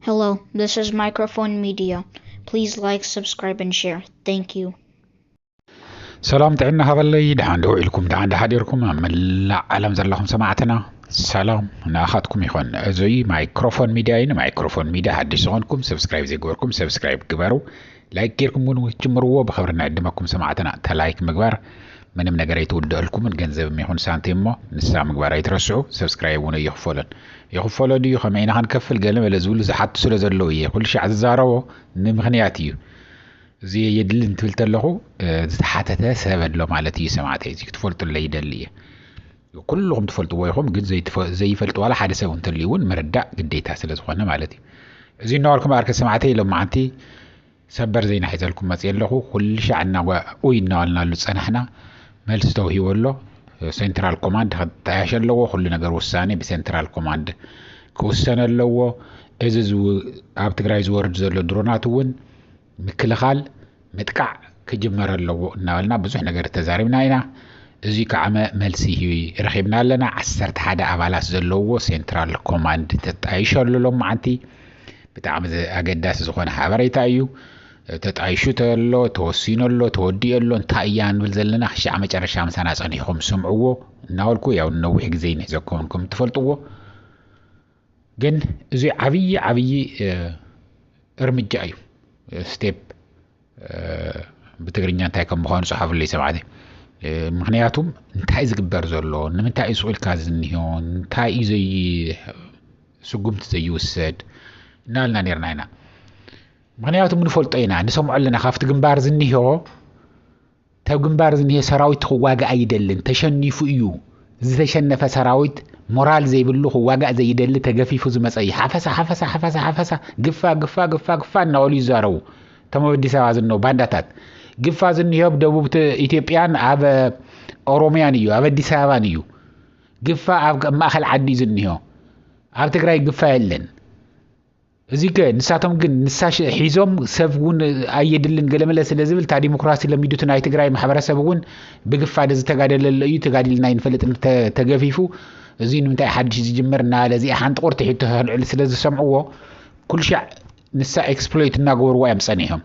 Hello, this is Microphone Media. Please like, subscribe, and share. Thank you. سلام تعنا هذا دحان دوعيلكم دحان دحاديركم من لا عالم زلهم سمعتنا سلام ناخذكم يخون زي مايكروفون ميديا مايكروفون ميديا حد شغلكم سبسكرايب زي جوركم سبسكرايب كبروا لايك كيركم ونو تجمروا بخبرنا عندكم سمعتنا تلايك مقبر من ነገር ይተወደልኩም ገንዘብ የሚሆን ሳንቲም ንሳ ምግባር አይትረስዑ ሰብስክራይብ ሆነ ይخفلن ዲዩ ከመይና ከንከፍል ገለ ለዝብል ዝሓት ስለ ዘለው ይه ኩል ሺ ዓዛረቦ ንምኽንያት እዩ እዚ የድል እንትልተለኹ ዝተሓተተ ሰበሎ ማለት እዩ ሰማዕተ እዚ ክትፈልጡ ለይደልየ ኩልኩም ትፈልጥዎ ይኹም ግን ዘይፈልጡ ዋላ ሓደ ሰብ እንትልዩን መረዳእ ግዴታ ስለ ዝኾነ ማለት እዩ እዚ ነዋልኩም አርከ ሰማዕተ ኢሎም ማዓንቲ ሰበር ዘይና ሒዘልኩም መጽየለኹ ኩል ሺ ዓና ወይ እናዋልናሉ ጸናሕና መልስ ተውሂወሎ ሴንትራል ኮማንድ ታያሸለዎ ሁሉ ነገር ውሳኔ በሴንትራል ኮማንድ ከወሰነለዎ እዝዝ ኣብ ትግራይ ዝወርድ ዘሎ ድሮናትውን ምክልኻል ምጥቃዕ ክጅመረለዎ እናበልና ብዙሕ ነገር ተዛሪብና ኢና እዚ ከዓመ መልሲ ረኺብና ኣለና 11 ኣባላት ዘለዎ ሴንትራል ኮማንድ ተጣይሸለሎም ማዓንቲ ብጣዕሚ ኣገዳሲ ዝኾነ ሓበሬታ እዩ ተጣይሹተሎ ተወሲኖሎ ተወዲየሎ እንታይ እያ ንብል ዘለና ክሻዕ መጨረሻ ምሳና ጸኒሕኩም ስምዕዎ እናወልኩ ያው ነዊሕ ግዜ ንሕዘኩምኩም ትፈልጥዎ ግን እዚ ዓብይ እርምጃ እዩ ስቴፕ ብትግርኛ እንታይ ከም ምዃኑ ጽሓፍለይ ሰማዕተ ምክንያቱም እንታይ ዝግበር ዘሎ ንምንታይ ይስቁልካ ዝንሂዮ እንታይ እዩ ዘይ ስጉምቲ ዘይውሰድ እናልና ነርና ኢና ምክንያቱም ንፈልጦ ኢና ንሰምዖ ኣለና ካብቲ ግንባር ዝንሂዮ ተብ ግንባር ዝንሂ ሰራዊት ክዋጋእ ኣይደልን ተሸኒፉ እዩ ዝተሸነፈ ሰራዊት ሞራል ዘይብሉ ክዋጋእ ዘይደሊ ተገፊፉ ዝመፀ እዩ ሓፈሳ ግፋ እናበሉ ይዛረቡ ተም ኣዲስ ኣበባ ዝነው ባንዳታት ግፋ ዝንሂዮ ደቡብ ኢትዮጵያን ኣብ ኦሮሚያን እዩ ኣብ ኣዲስ ኣበባን እዩ ግፋ ኣብ ማእኸል ዓዲ ዝንሂዮ ኣብ ትግራይ ግፋ የለን እዚ ንሳቶም ግን ንሳሽ ሒዞም ሰብውን ኣይድልን ገለመለ ስለ ዝብል ታ ዲሞክራሲ ለሚዱት ናይ ትግራይ ማሕበረሰብ እውን ብግፋደ ዝተጋደለለ እዩ ተጋዲልና ይንፈልጥ ተገፊፉ እዚ ንምንታይ ሓድሽ ዝጅመር እና ለዚ ሓንቲ ቁርቲ ሒቱ ህልዕል ስለ ዝሰምዕዎ ኩል ሻዕ ንሳ ኤክስፕሎይት እናገበርዋ እዮም ጸኒሖም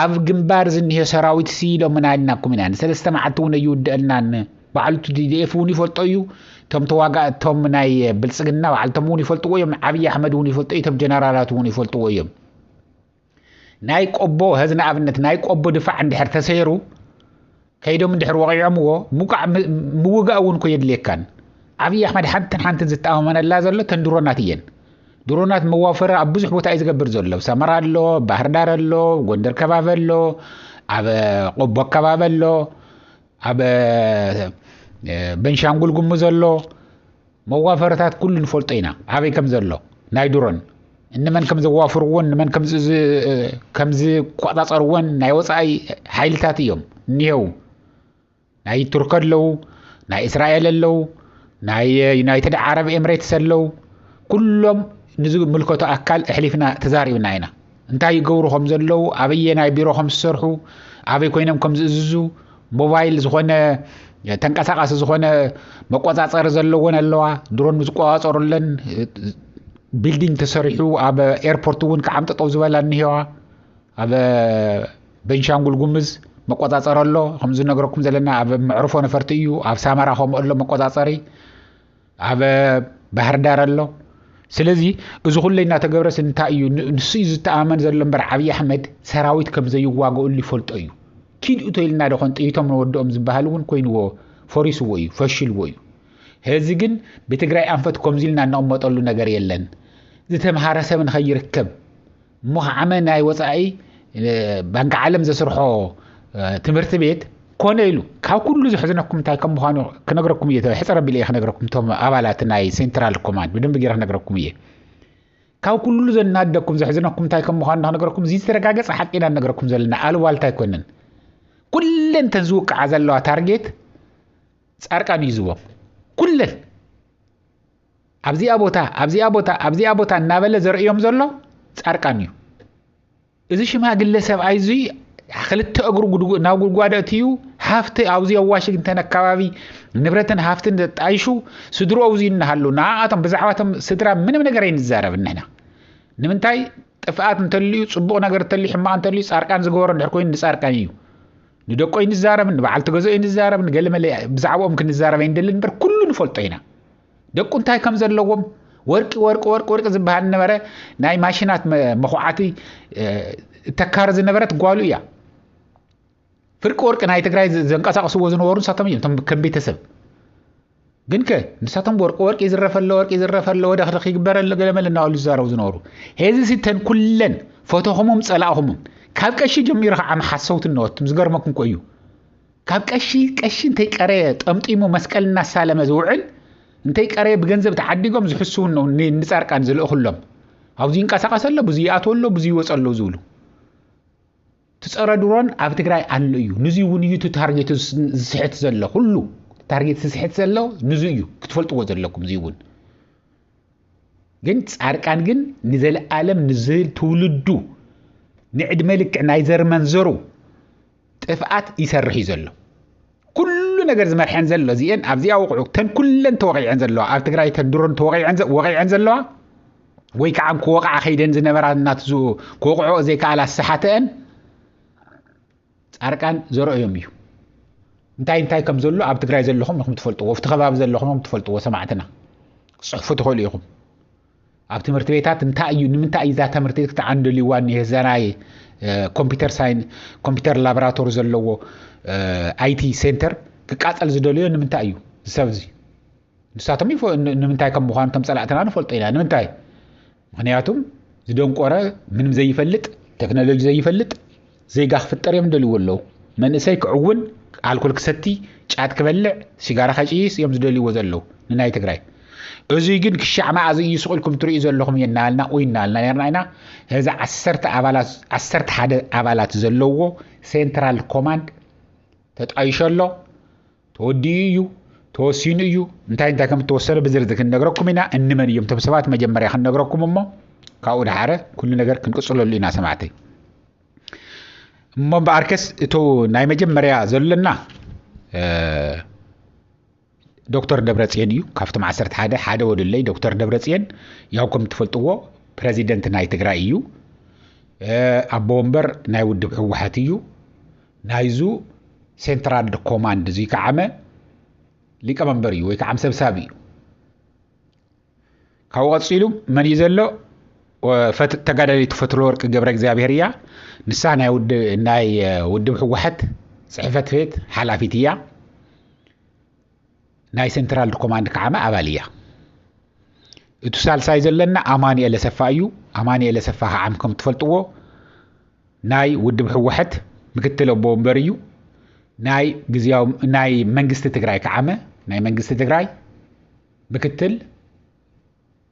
ኣብ ግንባር ዝንሂ ሰራዊት ሲኢሎም ምናልናኩም ኢና ንሰለስተ መዓልቲ እውን ይውድአልናን ባዕልቱ ዲዲኤፍ እውን ይፈልጦ እዩ ቶም ተዋጋእቶም ናይ ብልጽግና ባዕልቶም እውን ይፈልጥዎ እዮም ዓብይ ኣሕመድ እውን ይፈልጦ እዩ ቶም ጀነራላት እውን ይፈልጥዎ እዮም ናይ ቆቦ ህዝና ኣብነት ናይ ቆቦ ድፋዕ እንድሕር ተሰይሩ ከይዶም እንድሕር ወቂዖምዎ ሙቃዕ ምውጋእ እውን ኮ የድልየካን ዓብይ ኣሕመድ ሓንቲ ዝተኣመነላ ዘሎ ተንድሮናት እየን ድሮናት መዋፈረ ኣብ ብዙሕ ቦታ እዩ ዝገብር ዘሎ ሰመራ ኣሎ ባህር ዳር ኣሎ ጎንደር ከባቢ ኣሎ ኣብ ቆቦ ከባቢ ኣሎ ኣብ በንሻንጉል ጉሙዝ ዘሎ መዋፈረታት ኩሉ ንፈልጦ ኢና ኣበይ ከም ዘሎ ናይ ድሮን እንመን ከም ዘዋፍርዎን እንመን ከም ዝቆጻጸርዎን ናይ ወጻኢ ሓይልታት እዮም እኒሄው ናይ ቱርክ ኣለው ናይ እስራኤል ኣለው ናይ ዩናይትድ ዓረብ ኤምሬትስ ኣለው ኩሎም ንዝምልከቱ ኣካል እሕሊፍና ተዛሪብና ኢና እንታይ ይገብሩ ከም ዘለው ኣበየ ናይ ቢሮ ከም ዝሰርሑ ኣበይ ኮይኖም ከም ዝእዝዙ ሞባይል ዝኾነ ተንቀሳቃሲ ዝኾነ መቆጻጸሪ ዘለዎን ኣለዋ ድሮን ዝቆጻጸሩለን ቢልዲንግ ተሰሪሑ ኣብ ኤርፖርት እውን ከዓምጥጠው ዝበላ እንሂዋ ኣብ ቤንሻንጉል ጉሙዝ መቆጻጸሪ ኣሎ ከም ዝነገረኩም ዘለና ኣብ መዕርፎ ነፈርቲ እዩ ኣብ ሳመራ ከምኡ ኣሎ መቆጻጸሪ ኣብ ባህር ዳር ኣሎ ስለዚ እዚ ኩሉ እናተገብረስ እንታይ እዩ ንሱ ዝተኣመን ዘሎ እምበር ዓብይ ኣሕመድ ሰራዊት ከም ዘይዋግኡሉ ይፈልጦ እዩ ኪልኡ ተይልና ደኾን ጥይቶም ወዶኦም ዝበሃል እውን ኮይንዎ ፈሪስዎ እዩ ፈሽልዎ እዩ ህዚ ግን ብትግራይ ኣንፈት ከምዚልና እናቀመጠሉ ነገር የለን ዝተምሃረ ሰብ ንኸይርከብ እሞ ዓመ ናይ ወፃኢ ባንኪ ዓለም ዘስርሖ ትምህርቲ ቤት ኮነ ኢሉ ካብ ኩሉ ዝሕዝነኩም እንታይ ከም ምዃኑ ክነግረኩም እየ ሕፀረ ቢል እየ ክነግረኩም ቶም ኣባላት ናይ ሴንትራል ኮማንድ ብደንብ ጌረ ክነግረኩም እየ ካብ ኩሉ ዘናደኩም ዝሕዝነኩም እንታይ ከም ምዃኑ ክነግረኩም እዚ ዝተረጋገፀ ሓቂና ነገረኩም ዘለና ኣልዋልታ ኣይኮነን ኩለን ተዝውቅዓ ዘለዋ ታርጌት ጻርቃን ይዝቦም ኩለን ኣብዚኣ ቦታ እናበለ ዘርእዮም ዘሎ ጻርቃን እዩ እዚ ሽማግለ ሰብኣይ እዚ ክልተ እግሩ ናብ ጉድጓድ ኣትዩ ሃፍቲ ኣብዚ ዋሽንግተን ኣካባቢ ንብረትን ሃፍትን ጣይሹ ስድሮ ኣብዚ እናሃሉ ንዓኣቶም ብዛዕባቶም ስድራ ምንም ነገር ኣይንዛረብ ንሕና ንምንታይ ጥፍኣት እንተልዩ ጽቡቕ ነገር እንተልዩ ሕማቕ እንተልዩ ጻርቃን ዝገበሮ እንድሕር ኮይኑ ንጻርቃን እዩ ንደቆይ ንዛረብ ንበዓልቲ ገዛይ ንዛረብ ንገለመለ ብዛዕባኦም ክንዛረብ ኣይንደልን እምበር ኩሉ ንፈልጦ ኢና ደቁ እንታይ ከም ዘለዎም ወርቂ ዝበሃል ነበረ ናይ ማሽናት መኹዓቲ ተካር ዝነበረት ጓሉ እያ ፍርቂ ወርቂ ናይ ትግራይ ዘንቀሳቅስዎ ዝነበሩ ንሳቶም እዮም ከም ቤተሰብ ግን ንሳቶም ወርቂ ዝረፈለ ወደኽልኽ ይግበረለ ገለመለ እናበሉ ዝዛረቡ ዝነበሩ ሄዚ ሲተን ኩለን ፎቶኹሞም ጸላእኹሞም ካብ ቀሺ ጀሚሩ ከዓ መሓሰውት እንወትም ዝገርመኩም ኮ እዩ ካብ ቀሺ እንተይ ቀረ ጠምጢሙ መስቀል እናሳለመ ዝውዕል እንተይ ቀረ ብገንዘብ ተዓዲጎም ዝሕስውን ነው ንጻርቃን ዝልእኹሎም ኣብዚ ይንቀሳቀሰሎ ብዙ ይኣትወሎ ብዙ ይወጸሎ ዝብሉ ትጸረድሮን ኣብ ትግራይ ኣሎ እዩ ንዚ እውን እዩ ታርጌት ዝስሕት ዘሎ ሁሉ ታርጌት ዝስሕት ዘሎ ንዚ እዩ ክትፈልጥዎ ዘለኩም እዚ እውን ግን ጻርቃን ግን ንዘለዓለም ንዝህል ትውልዱ ንዕድመ ልክዕ ናይ ዘርመንዘሩ ጥፍኣት ይሰርሕ ዘሎ ኩሉ ነገር ዝመርሐን ዘሎ እዚአን ኣብዚኣ ወቕዑ ተን ኩለን ተወቂዐን ዘለዋ ኣብ ትግራይ ተድሮን ተወቂዐን ዘለዋ ወይ ከዓ ክወቕዓ ከይደን ዝነበራ እናት ክወቕዑ ዘይከኣላ ሰሓተአን ጻርቃን ዘርአዮም እዩ እንታይ ከም ዘሎ ኣብ ትግራይ ዘለኹም ንኹም ትፈልጥዎ ኣብቲ ከባቢ ዘለኹም ትፈልጥዎ ሰማዕትና ጽሑፉ ትኽእሉ ኢኹም ኣብ ትምህርቲ ቤታት እንታይ እዩ ንምንታይ እዩ እዛ ትምህርቲ ቤት ክትዓንደልይዋ ንህዘናይ ኮምፒተር ላቦራቶሪ ዘለዎ አይቲ ሴንተር ክቃጸል ዝደልዮ ንምንታይ እዩ ዝሰብዚ ንሳቶም ንምንታይ ከም ምዃኑ ከም ጸላእትና ንፈልጦ ኢና ንምንታይ ምክንያቱም ዝደንቆረ ምንም ዘይፈልጥ ቴክኖሎጂ ዘይፈልጥ ዘይጋ ክፍጠር እዮም ደልይዎ ኣለዉ መንእሰይ ክዕውን ኣልኮል ክሰቲ ጫት ክበልዕ ሲጋራ ከጪስ እዮም ዝደልይዎ ዘለዉ ንናይ ትግራይ እዚ ግን ክሻዕ ማዕዚ እዩ ስቕልኩም ትርእዩ ዘለኹም የናልና ወይናልና ነርና ኢና ህዛ 11 ኣባላት ዘለዎ ሴንትራል ኮማንድ ተጣይሸሎ ተወዲኡ እዩ ተወሲኑ እዩ እንታይ ከም ተወሰነ ብዝርዝር ክንነግረኩም ኢና እንመን እዮም ቶም ሰባት መጀመርያ ክንነግረኩም እሞ ካብኡ ድሓረ ኩሉ ነገር ክንቅጽለሉ ኢና ሰማዕተይ እሞ በኣርከስ እቶ ናይ መጀመርያ ዘለና ዶክተር ደብረጽዮን እዩ ካብቶም 11 ሓደ ወድለይ ዶክተር ደብረጽዮን ያው ከም ትፈልጥዎ ፕሬዚደንት ናይ ትግራይ እዩ ኣቦ ወንበር ናይ ውድብ ህወሓት እዩ ናይዙ ሴንትራል ኮማንድ እዚ ከዓመ ሊቀመንበር እዩ ወይ ከዓ ሰብሳቢ እዩ ካብኡ ቀፂሉ መን እዩ ዘሎ ተጋዳሊት ፈትለወርቅ ገብረ እግዚአብሔር እያ ንሳ ናይ ውድብ ህወሓት ጽሕፈት ቤት ሓላፊት እያ ናይ ሴንትራል ኮማንድ ከዓመ ኣባል እያ እቱ ሳልሳይ ዘለና ኣማኒኤል አሰፋ እዩ ኣማኒኤል አሰፋ ከዓም ከም ትፈልጥዎ ናይ ውድብ ህወሓት ምክትል ኣቦ ወንበር እዩ ናይ ግዝያው ናይ መንግስቲ ትግራይ ከዓመ ናይ መንግስቲ ትግራይ ምክትል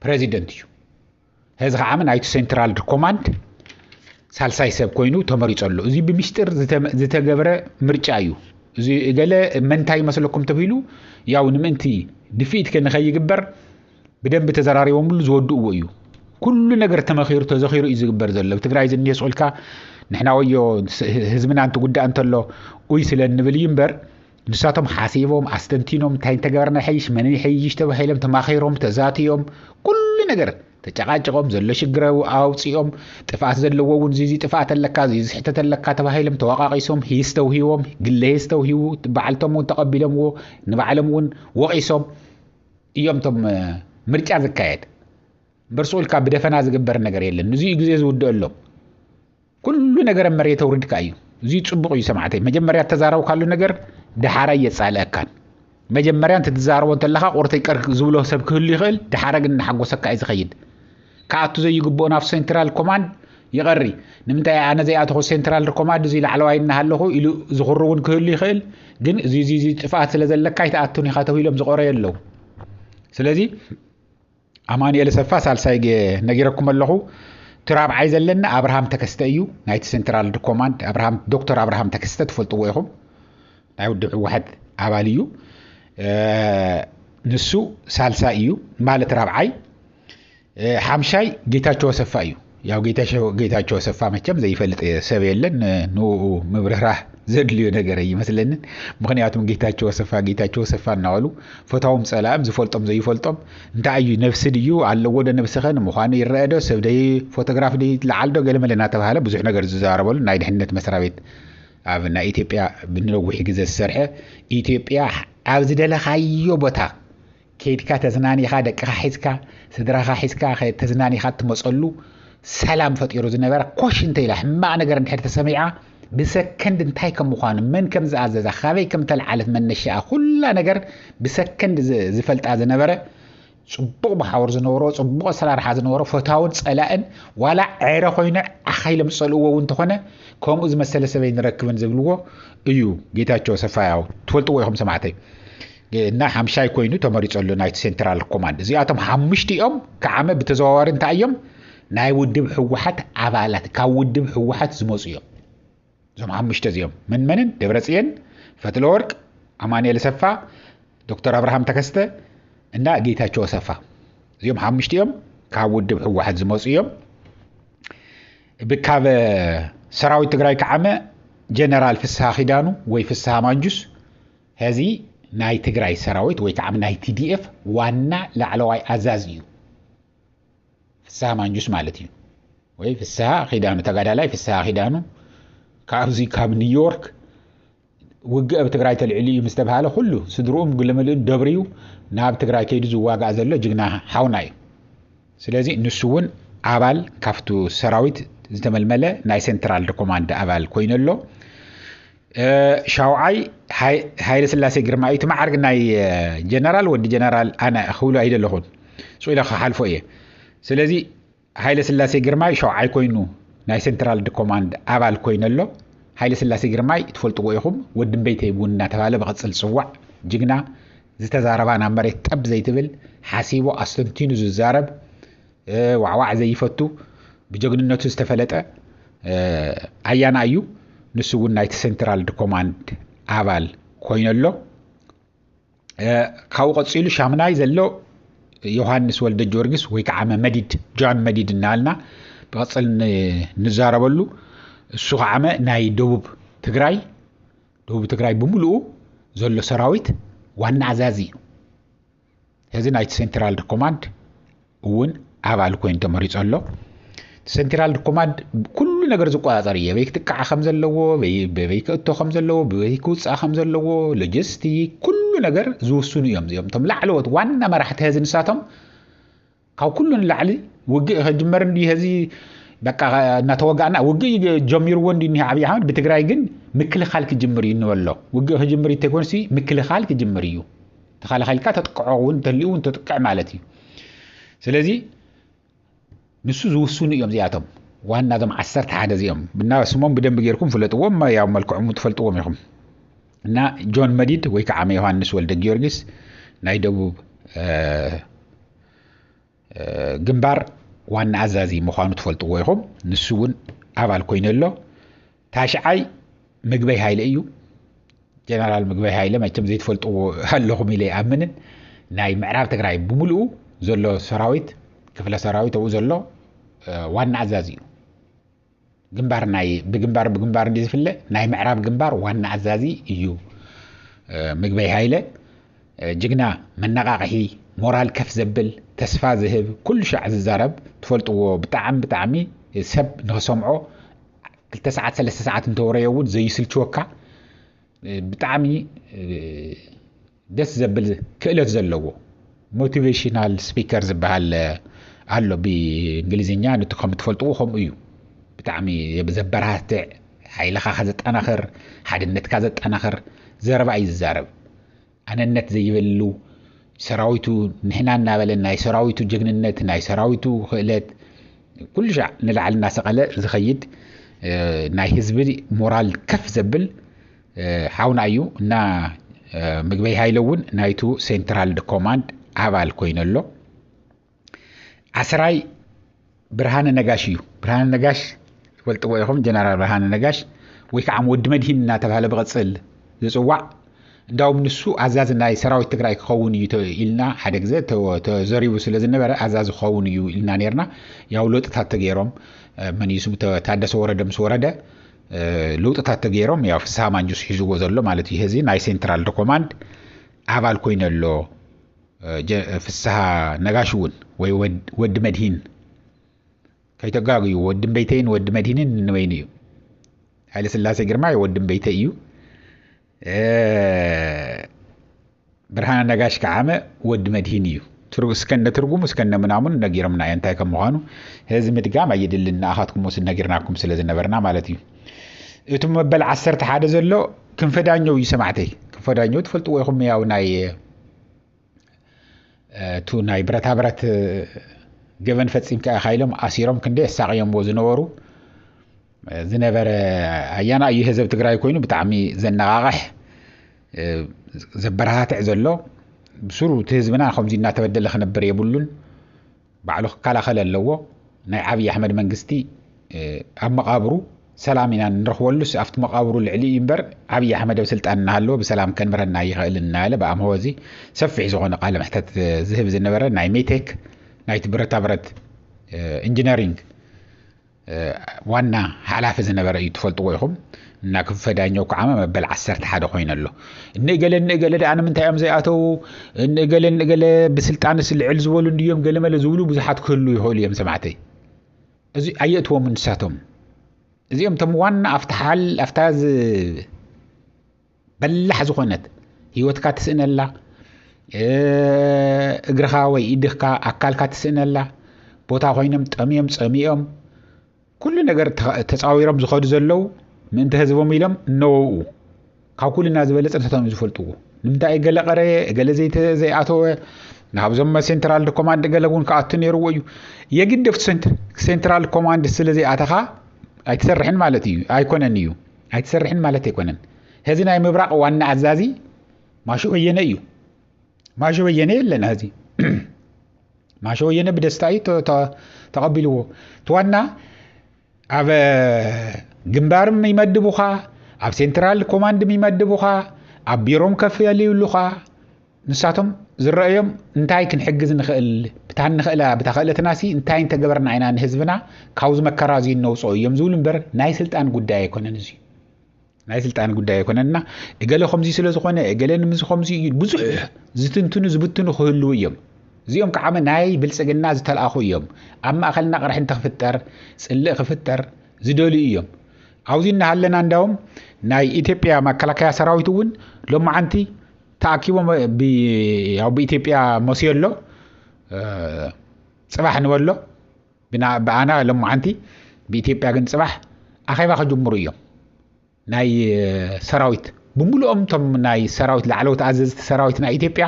ፕሬዚደንት እዩ هذا عامل نايت سنترال كوماند ሳልሳይ ሰብ ኮይኑ ተመሪጸሉ እዚ ብምስጥር ዝተገበረ ምርጫ እዩ እዚ ገለ መንታይ መስለኩም ተብሂሉ ያው ንምንቲ ድፊት ከንኸይግበር ብደንብ ተዘራሪቦም ሁሉ ዝወድእዎ እዩ ኩሉ ነገር ተመኺሩ ተዘኺሩ እዩ ዝግበር ዘሎ ትግራይ ዝንየ ጾልካ ንሕና ወዮ ህዝብና አንተ ጉዳይ እንተሎ ኡይ ስለንብል ይምበር ንሳቶም ሓሲቦም አስተንቲኖም ታይ ተገበርና ሕይሽ መን ሕይሽ ተባሂሎም ተማኺሮም ተዛትዮም ኩሉ ነገር ተጨቃጨቆም ዘሎ ሽግረው አውጽዮም ጥፋት ዘለዎውን ዚዚ ጥፋት አለካ ዚዚ ስሕተት አለካ ተባሂሎም ተዋቃቂሶም ሂስተውሂዎም ግለ ሂስተውሂው በዓልቶም ተቀቢሎምዎ ንበዓለምውን ወቂሶም እዮም ምርጫ ዘካየድ በርሶልካ በደፈና ዝግበር ነገር የለን እዚ ግዜ ዝውደአሎም ኩሉ ነገር መሬት ወርድካ እዩ እዚ ጽቡቅ እዩ ሰማዕተይ መጀመሪያ ተዛራው ካሉ ነገር ደሓራ የጻለካን መጀመሪያ እንት ተዛራው እንተለኻ ቁርተይ ቀርክ ዝብሎ ሰብ ክህሉ ይኽእል ደሓራ ግን ሓጎሰካ እዩ ዝኸይድ ካአቱ ዘይግቦና ኣብ ሴንትራል ኮማንድ ይቀሪ ንምንታይ ኣነ ዘይኣተኹ ሴንትራል ኮማንድ እዚ ላዕለዋይ እናሃለኹ ኢሉ ዝኽሩውን ክህሉ ይኽእል ግን እዚ ጥፋት ስለዘለካ ይተኣቱን ኢኻ ተባሂሎም ዝቆረየለው ስለዚ ኣማኒኤል ሰፋ ሳልሳይ ነጊረኩም ኣለኹ ትራብዓይ ዘለና አብርሃም ተከስተ እዩ ናይት ሴንትራል ኮማንድ አብርሃም ዶክተር አብርሃም ተከስተ ትፈልጥዎ ኢኹም ናይ ውድብ ህወሓት ኣባል እዩ ንሱ ሳልሳ እዩ ማለት ራብዓይ ሓምሻይ ጌታቸው አሰፋ እዩ ያው ጌታቸው አሰፋ መቸም ዘይፈልጥ ሰብ የለን ንኡ ምብርህራህ ዘድልዮ ነገር ይመስለኒ ምክንያቱም ጌታቸው ሰፋ እናወሉ ፎታውም ጸላም ዝፈልጦም ዘይፈልጦም እንታይ እዩ ነፍሲ ድዩ ኣለዎ ደ ነፍስኸን ምዃኑ ይረአዶ ሰብ ደይ ፎቶግራፍ ደይ ለዓልዶ ገለመለና ተባሃለ ብዙሕ ነገር ዝዛረበሉ ናይ ድሕነት መስሪያ ቤት ኣብ ናይ ኢትዮጵያ ብንነዊሕ ግዜ ዝሰርሐ ኢትዮጵያ ኣብ ዝደለኻዮ ቦታ ከይድካ ተዝናኒኻ ደቅኻ ሒዝካ ስድራኻ ሒዝካ ተዝናኒኻ ትመፀሉ ሰላም ፈጢሩ ዝነበረ ኮሽ እንተኢላ ሕማቕ ነገር እንድሕር ተሰሚዓ ብሰከንድ እንታይ ከም ምዃኑ መን ከም ዝኣዘዛ ካበይ ከም ተለዓለት መነሻኣ ኩላ ነገር ብሰከንድ ዝፈልጣ ዝነበረ ጽቡቕ ማሕወር ዝነበሮ ጽቡቕ ኣሰራርሓ ዝነበሮ ፎታውን ጸላእን ዋላ ዕረ ኮይኑ ኣኻይለ ምጸልዎ እንተኾነ ከምኡ ዝመሰለ ሰበይ ንረክብን ዝብልዎ እዩ ጌታቸው ሰፋ ያው ትፈልጥዎ ኢኹም ሰማዕተይ እና ሓምሻይ ኮይኑ ተመሪጸሉ ናይቲ ሴንትራል ኮማንድ እዚኣቶም ሓሙሽተ እዮም ከዓመ ብተዘዋዋሪ እንታይ እዮም ናይ ውድብ ሕወሓት ኣባላት ካብ ውድብ ሕወሓት ዝመፁ እዮም እዞም ሓሙሽተ እዚኦም መንመንን ደብረጽዮን ፈትለወርቅ ኣማኑኤል ሰፋ ዶክተር አብርሃም ተከስተ እና ጌታቸው ሰፋ እዚኦም ሓሙሽተ እዮም ካብ ውድብ ሕወሓት ዝመፁ እዮም ብካበ ሰራዊት ትግራይ ከዓመ ጀነራል ፍስሓ ኺዳኑ ወይ ፍስሓ ማንጁስ ሄዚ ናይ ትግራይ ሰራዊት ወይ ከዓመ ናይ TDF ዋና ላዕለዋይ ኣዛዝ እዩ ፍስሓ ማንጁስ ማለት እዩ ወይ ፍስሓ ኺዳኑ ተጋዳላይ ፍስሓ ኺዳኑ ካብዚ ካብ ኒውዮርክ ውግእ ኣብ ትግራይ ተልዕሊ እዩ ምስ ተባሃለ ኩሉ ስድሩኦም ግለመልኡ ደብሪዩ ናብ ትግራይ ከይዱ ዝዋጋእ ዘሎ ጅግና ሓውና እዩ ስለዚ ንሱ እውን ኣባል ካብቱ ሰራዊት ዝተመልመለ ናይ ሴንትራል ኮማንድ ኣባል ኮይነሎ ሻውዓይ ሃይለ ስላሴ ግርማ እዩ ትማዓርግ ናይ ጀነራል ወዲ ጀነራል ኣነ ክብሉ ኣይደለኹን ጾኢለ ክሓልፎ እየ ስለዚ ሃይለ ስላሴ ግርማ ሻውዓይ ኮይኑ ናይ ሴንትራል ኮማንድ ኣባል ኮይነሎ ሃይለ ስላሴ ግርማይ ትፈልጥዎ ኢኹም ወድን ቤተይ ቡን እናተባሃለ ብቕፅል ጽዋዕ ጅግና ዝተዛረባ ናብ መሬት ጠብ ዘይትብል ሓሲቦ ኣስተንቲኑ ዝዛረብ ዋዕዋዕ ዘይፈቱ ብጀግንነቱ ዝተፈለጠ ኣያና እዩ ንሱ እውን ናይቲ ሴንትራል ኮማንድ ኣባል ኮይነሎ ካብኡ ቀፂሉ ሻምናይ ዘሎ ዮሃንስ ወልደ ጊዮርጊስ ወይ ከዓ መዲድ ጆን መዲድ እናልና ብቕፅል ንዛረበሉ እሱ ከዓመ ናይ ደቡብ ትግራይ ብምሉኡ ዘሎ ሰራዊት ዋና ኣዛዚ እዩ እዚ ናይቲ ሴንትራል ኮማንድ እውን ኣባል ኮይኑ ተመሪጹ ኣሎ ሴንትራል ኮማንድ ኩሉ ነገር ዝቆጻጸር እዩ በይ ክትቃዓ ከም ዘለዎ በይ ክእቶ ከም ዘለዎ በይ ክውፃእ ከም ዘለዎ ሎጂስቲክ ኩሉ ነገር ዝውስኑ እዮም እዚኦም ቶም ላዕለዎት ዋና መራሕቲ ህዝቢ ንሳቶም ካብ ኩሉ ንላዕሊ ውግእ ክጅመር እንዲ ህዚ በቃ እናተወጋእና ውግእ ጀሚርዎ እንዲ ዓብዪ ኣሕመድ ብትግራይ ግን ምክልኻል ክጅምር እዩ ንበሎ ውግእ ክጅምር ይተኮንሲ ምክልኻል ክጅምር እዩ ተኸላኸልካ ተጥቅዖ እውን ተልኡ እውን ተጥቅዕ ማለት እዩ ስለዚ ንሱ ዝውስኑ እዮም እዚኣቶም ዋና ዞም 11 እዚኦም ብና ስሞም ብደንብ ጌርኩም ፍለጥዎም ያው መልክዖም ትፈልጥዎም ኢኹም እና ጆን መዲድ ወይ ከዓ ዮሃንስ ወልደ ጊዮርጊስ ናይ ደቡብ ግንባር ዋና ኣዛዚ ምዃኑ ትፈልጥዎ ኢኹም ንሱ እውን ኣባል ኮይነሎ ታሽዓይ ምግበይ ሃይለ እዩ ጀነራል ምግበይ ሃይለ መቸም ዘይትፈልጥዎ ኣለኹም ኢለ ይኣምንን ናይ ምዕራብ ትግራይ ብምሉኡ ዘሎ ሰራዊት ክፍለ ሰራዊት ኣብኡ ዘሎ ዋና ኣዛዚ እዩ ግንባር ናይ ብግንባር እንዲ ዝፍለ ናይ ምዕራብ ግንባር ዋና ኣዛዚ እዩ ምግበይ ሃይለ ጅግና መነቃቅሒ ሞራል ከፍ ዘብል ተስፋ ዝህብ ኩሉ ሻዕ ዝዛረብ ትፈልጥዎ ብጣዕሚ ሰብ ንኽሰምዖ 2 ሰዓት 3 ሰዓት እንተወረየ እውን ዘይስልችወካ ብጣዕሚ ደስ ዘብል ክእለት ዘለዎ ሞቲቬሽናል ስፒከር ዝበሃል ኣሎ ብእንግሊዝኛ ነቲ ከም ትፈልጥዎ ከምኡ እዩ ብጣዕሚ ዘበራህትዕ ሓይልኻ ዘጠናኽር ሓድነትካ ዘጠናኽር ዘረባ እዩ ዝዛረብ ኣነነት ዘይበሉ ሰራዊቱ ንሕና እናበለን ናይ ሰራዊቱ ጅግንነት ናይ ሰራዊቱ ክእለት ኩሉ ሻዕ ንላዕሊ እናሰቐለ ዝኸይድ ናይ ህዝቢ ሞራል ከፍ ዘብል ሓውና እዩ እና ምግበይ ሃይለ እውን ናይቱ ሴንትራል ኮማንድ ኣባል ኮይነሎ ዓስራይ ብርሃነ ነጋሽ እዩ ብርሃነ ነጋሽ ትፈልጥዎ ኢኹም ጀነራል ብርሃነ ነጋሽ ወይ ከዓ ወዲ መድሂን እናተባሃለ ብቕፅል ዝፅዋዕ እንዳውም ንሱ ኣዛዝ ናይ ሰራዊት ትግራይ ክኸውን እዩ ኢልና ሓደ ግዜ ተዘሪቡ ስለ ዝነበረ ኣዛዝ ክኸውን እዩ ኢልና ነርና ያው ለጥታት ተገይሮም መን እዩ ስሙ ታደሰ ወረደ ምስ ወረደ ለውጥታት ተገይሮም ያው ፍስሃ ማንጁስ ሒዝዎ ዘሎ ማለት እዩ ህዚ ናይ ሴንትራል ኮማንድ ኣባል ኮይነሎ ፍስሃ ነጋሽውን ወይ ወዲ መድሂን ከይተጋግዩ ወዲ ቤተይን ወዲ መድሂንን ንወይን እዩ ኃይለ ሥላሴ ግርማይ ወዲ ቤተይ እዩ ብርሃነ ነጋሽ ከዓመ ወዲ መድሂን እዩ እስከነ ትርጉሙ እስከነ ምናምን ነጊሮምና እንታይ ከም ምዃኑ ህዚ ምድጋም ኣይድልና ኣኻትኩም ወስድ ነጊርናኩም ስለ ዝነበርና ማለት እዩ እቱም መበል 11 ዘሎ ክንፈዳኘው እዩ ሰማዕተይ ክንፈዳኘው ትፈልጥዎ ኢኹም ያው ናይ ብረታ ብረት ገበን ፈጺምካ ኢሎም ኣሲሮም ክንደ ኣሳቅዮምዎ ዝነበረ ኣያና እዩ ህዝብ ትግራይ ኮይኑ ብጣዕሚ ዘነቃቅሕ ዘበረሃትዕ ዘሎ ብሱሩ ህዝብና ከምዚ እናተበደለ ክነብር የብሉን ባዕሉ ክከላኸል ኣለዎ ናይ ዓብይ ኣሕመድ መንግስቲ ኣብ መቃብሩ ሰላም ኢና ንረኽበሉስ ኣብቲ መቃብሩ ልዕሊ እምበር ዓብይ ኣሕመድ ኣብ ስልጣን እናሃለዎ ብሰላም ከንብረና ይኽእል እናለ ብኣምሆ እዚ ሰፊሕ ዝኾነ ቃለ መሕተት ዝህብ ዝነበረ ናይ ሜቴክ ናይቲ ብረታ ብረት ኢንጂነሪንግ ዋና ሓላፊ ዝነበረ እዩ ትፈልጥዎ ኢኹም እና ክፈዳኘው ከዓመ መበል 11 ኮይኑ ኣሎ እንገለ ዳኣነ ምንታይ እዮም ዘይኣተው እንገለ ብስልጣንስ ልዕል ዝበሉ እንድዮም ገለመለ ዝብሉ ብዙሓት ክህሉ ይኽእሉ እዮም ሰማዕተይ እዚ ኣየእትዎም ንሳቶም እዚኦም ቶም ዋና ኣፍታ በላሕ ዝኾነት ህይወትካ ትስእነላ እግርኻ ወይ ኢድኻ ኣካልካ ትስእነላ ቦታ ኮይኖም ጠሚዮም ፀሚኦም ኩሉ ነገር ተፃዊሮም ዝኸዱ ዘለው ምንተ ህዝቦም ኢሎም እነወኡ ካብ ኩልና ዝበለፀ ነቶም ዝፈልጥዎ ንምንታይ ገለ ቀረየ ገለ ዘይኣተወ ናብዞም ሴንትራል ኮማንድ ገለ እውን ከኣቱ ነይርዎ እዩ የግደፍ ሴንትራል ኮማንድ ስለ ዘይኣተኻ ኣይትሰርሕን ማለት እዩ ኣይኮነን እዩ ኣይትሰርሕን ማለት ኣይኮነን ህዚ ናይ ምብራቕ ዋና ኣዛዚ ማሾ ወየነ እዩ ማሾ ወየነ የለና ህዚ ማሾ ወየነ ብደስታ እዩ ተቐቢልዎ ትዋና ኣብ ግንባርም ይመድቡኻ ኣብ ሴንትራል ኮማንድም ይመድቡኻ ኣብ ቢሮም ከፍ የልዩሉኻ ንሳቶም ዝረአዮም እንታይ ክንሕግዝ ንኽእል ብታኽእለትናሲ እንታይ እንተገበርና ኢና ንህዝብና ካብዚ መከራ እዚ ነውፅኦ እዮም ዝብሉ እምበር ናይ ስልጣን ጉዳይ ኣይኮነን እዚ ናይ ስልጣን ጉዳይ ኣይኮነንና እገለ ከምዚ ስለ ዝኾነ እገለ ንምዚ ከምዚ ብዙሕ ዝትንትኑ ዝብትኑ ክህልው እዮም እዚኦም ከዓመ ናይ ብልፅግና ዝተልኣኹ እዮም ኣብ ማእኸልና ቅርሒ እንተክፍጠር ፅልእ ክፍጠር ዝደልዩ እዮም ኣብዚ እናሃለና እንዳውም ናይ ኢትዮጵያ መከላከያ ሰራዊት እውን ሎማዓንቲ ተኣኪቦም ብኢትዮጵያ መሲሎ ፅባሕ ንበሎ ብኣና ሎማዓንቲ ብኢትዮጵያ ግን ፅባሕ ኣኼባ ከጅምሩ እዮም ናይ ሰራዊት ብምሉኦም ቶም ናይ ሰራዊት ላዕለዎት ኣዘዝቲ ሰራዊት ናይ ኢትዮጵያ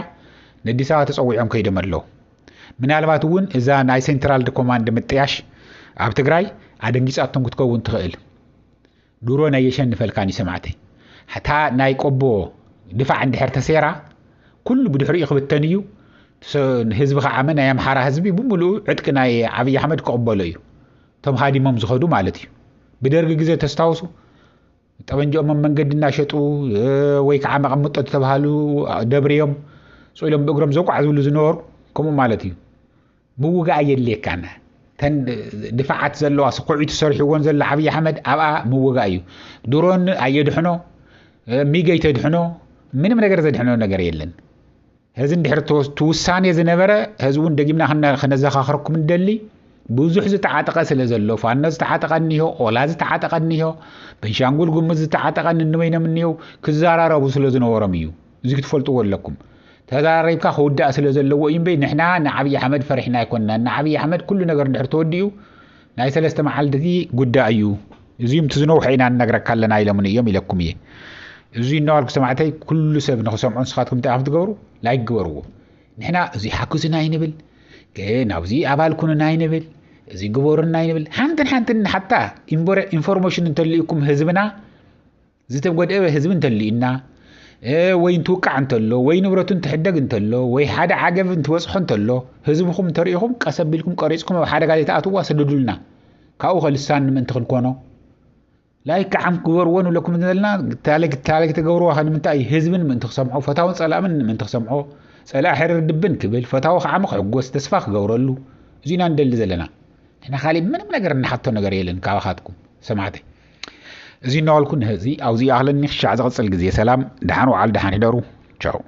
ንአዲስ ኣበባ ተፀዊዖም ከይዶም ኣለዉ ምናልባት እውን እዛ ናይ ሴንትራል ኮማንድ ምጥያሽ ኣብ ትግራይ ኣደንጊፃቶም ክትከውን ትኽእል ድሮ ናይ የሸንፈልካን ይሰማዕተይ ሓታ ናይ ቆቦ ድፋዕ እንድሕር ተሴራ ኩሉ ብድሕሪኡ ክብተን እዩ ህዝቢ ከዓመ ናይ ኣምሓራ ህዝቢ ብምሉኡ ዕጥቂ ናይ ዓብይ ኣሕመድ ክቕበሎ እዩ ቶም ሃዲሞም ዝኸዱ ማለት እዩ ብደርጊ ግዜ ተስታውሱ ጠበንጆኦም መንገዲ እናሸጡ ወይ ከዓ መቐመጦ ተባሃሉ ደብሪዮም ጾይሎም ብእግሮም ዘቋዕ ዝብሉ ዝነበሩ ከምኡ ማለት እዩ ምውጋእ የድልየካና ተን ድፋዓት ዘለዋ ስኩዒቱ ሰሪሕዎን ዘሎ ዓብይ ኣሕመድ ኣብኣ ምውጋእ እዩ ድሮን ኣየድሕኖ ሚገይ ተድሕኖ ምንም ነገር ዘድሕኖ ነገር የለን ህዚ እንድሕር ትውሳኔ ዝነበረ ህዚ እውን ደጊምና ክነዘኻኽረኩም እንደሊ ብዙሕ ዝተዓጠቐ ስለ ዘሎ ፋኖ ዝተዓጠቐ እኒሆ ኦላ ዝተዓጠቐ እኒሆ ቤንሻንጉል ጉሙዝ ዝተዓጠቐ እንወይኖም እኒሆ ክዘራረቡ ስለ ዝነበሮም እዩ እዚ ክትፈልጥዎ ኣለኩም ተዛሪብካ ክውዳእ ስለ ዘለዎ እዩ እምበይ ንሕና ንዓብይ ኣሕመድ ፈሪሕና ኣይኮንና ንዓብይ ኣሕመድ ኩሉ ነገር እንድሕር ተወዲኡ ናይ ሰለስተ መዓልቲ ጉዳይ እዩ እዚኦም ትዝነውሐ ኢና ንነግረካ ኣለና ኢሎምን እዮም ኢለኩም እየ እዚ እናዋልኩ ሰማዕተይ ኩሉ ሰብ ንኽሰምዑ ንስኻትኩም እንታይ ክትገብሩ ላይክ ግበርዎ ንሕና እዚ ሓኩስና ይንብል ናብዚ ኣባል ኩኑና ይንብል እዚ ግበሩና ይንብል ሓንትን ሓታ ኢንፎርሜሽን እንተልኢኩም ህዝብና ዝተጎድአ ህዝቢ እንተልኢና ወይ እንትውቃዕ እንተሎ ወይ ንብረቱ እንትሕደግ እንተሎ ወይ ሓደ ዓገብ እንትበፅሖ እንተሎ ህዝብኩም እንተሪኢኹም ቀሰቢልኩም ቀሪፅኩም ኣብ ሓደ ጋዜጣ ኣትዋ ሰደዱልና ካብኡ ከልሳን ንምእንቲ ክንኮኖ ላይክ ዓም ክበርዎ ንብለኩም ዘለና ታሪክ ተገብርዎ ንምንታይ ህዝብን ምእንቲ ክሰምዖ ፈታውን ፀላእምን ምእንቲ ክሰምዖ ፀላእ ሕርር ድብን ክብል ፈታዊ ከዓመ ክሕጎስ ተስፋ ክገብረሉ እዚና እንደሊ ዘለና ንሕና ካሊእ ምንም ነገር እናሓቶ ነገር የለን ካባኻትኩም ሰማዕተይ እዚ እናበልኩ ንህዚ ኣብዚ ኣህለኒ ክሻዕ ዝቕፅል ግዜ ሰላም ድሓን ወዓል ድሓን ይደሩ ቻው